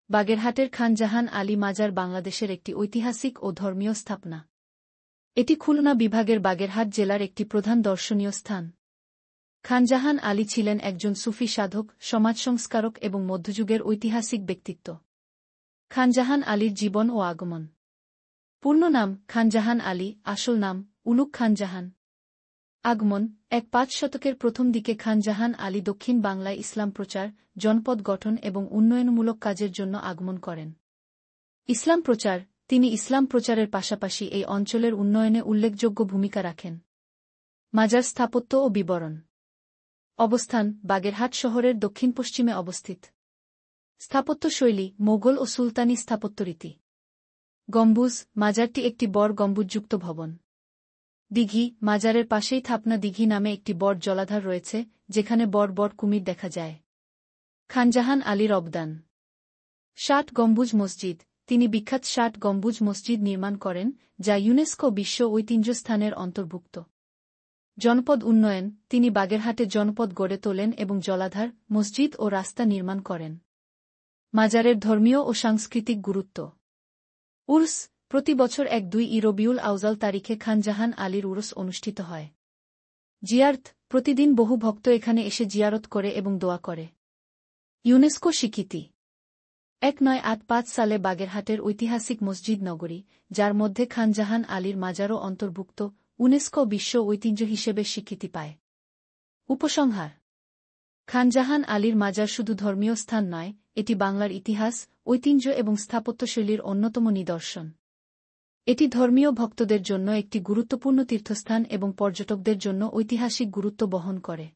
বাগেরহাটের খান জাহান আলী মাজার বাংলাদেশের একটি ঐতিহাসিক ও ধর্মীয় স্থাপনা। এটি খুলনা বিভাগের বাগেরহাট জেলার একটি প্রধান দর্শনীয় স্থান। খান জাহান আলী ছিলেন একজন সুফি সাধক, সমাজ সংস্কারক এবং মধ্যযুগের ঐতিহাসিক ব্যক্তিত্ব। খান জাহান আলীর জীবন ও আগমন। পূর্ণ নাম খান জাহান আলী, আসল নাম উলুগ খান জাহান। আগমন ১৫ শতকের প্রথম দিকে খান জাহান আলী দক্ষিণ বাংলায় ইসলাম প্রচার, জনপদ গঠন এবং উন্নয়নমূলক কাজের জন্য আগমন করেন। ইসলাম প্রচার। তিনি ইসলাম প্রচারের পাশাপাশি এই অঞ্চলের উন্নয়নে উল্লেখযোগ্য ভূমিকা রাখেন। মাজার স্থাপত্য ও বিবরণ। অবস্থান বাগেরহাট শহরের দক্ষিণ-পশ্চিমে অবস্থিত। স্থাপত্যশৈলী মোগল ও সুলতানি স্থাপত্যরীতি। গম্বুজ মাজারটি একটি বড় গম্বুজযুক্ত ভবন। দিঘি মাজারের পাশেই থাপনা দিঘি নামে একটি বড় জলাধার রয়েছে, যেখানে বড় বড় কুমির দেখা যায়। খান জাহান আলীর অবদান। ৬০ গম্বুজ মসজিদ। তিনি বিখ্যাত ৬০ গম্বুজ মসজিদ নির্মাণ করেন, যা ইউনেস্কো বিশ্ব ঐতিহ্য স্থানের অন্তর্ভুক্ত। জনপদ উন্নয়ন। তিনি বাগেরহাটে জনপদ গড়ে তোলেন এবং জলাধার, মসজিদ ও রাস্তা নির্মাণ করেন। মাজারের ধর্মীয় ও সাংস্কৃতিক গুরুত্ব। উরস। প্রতি বছর ১-২ রবিউল আউয়াল তারিখে খান জাহান আলীর উরস অনুষ্ঠিত হয়। জিয়ারত। প্রতিদিন বহু ভক্ত এখানে এসে জিয়ারত করে এবং দোয়া করে। ইউনেস্কো স্বীকৃতি। ১৯৮৫ সালে বাগেরহাটের ঐতিহাসিক মসজিদ নগরী, যার মধ্যে খান জাহান আলীর মাজারও অন্তর্ভুক্ত, ইউনেস্কো বিশ্ব ঐতিহ্য হিসেবে স্বীকৃতি পায়। উপসংহার। খান জাহান আলীর মাজার শুধু ধর্মীয় স্থান নয়, এটি বাংলার ইতিহাস, ঐতিহ্য এবং স্থাপত্যশৈলীর অন্যতম নিদর্শন। এটি ধর্মীয় ভক্তদের জন্য একটি গুরুত্বপূর্ণ তীর্থস্থান এবং পর্যটকদের জন্য ঐতিহাসিক গুরুত্ব বহন করে।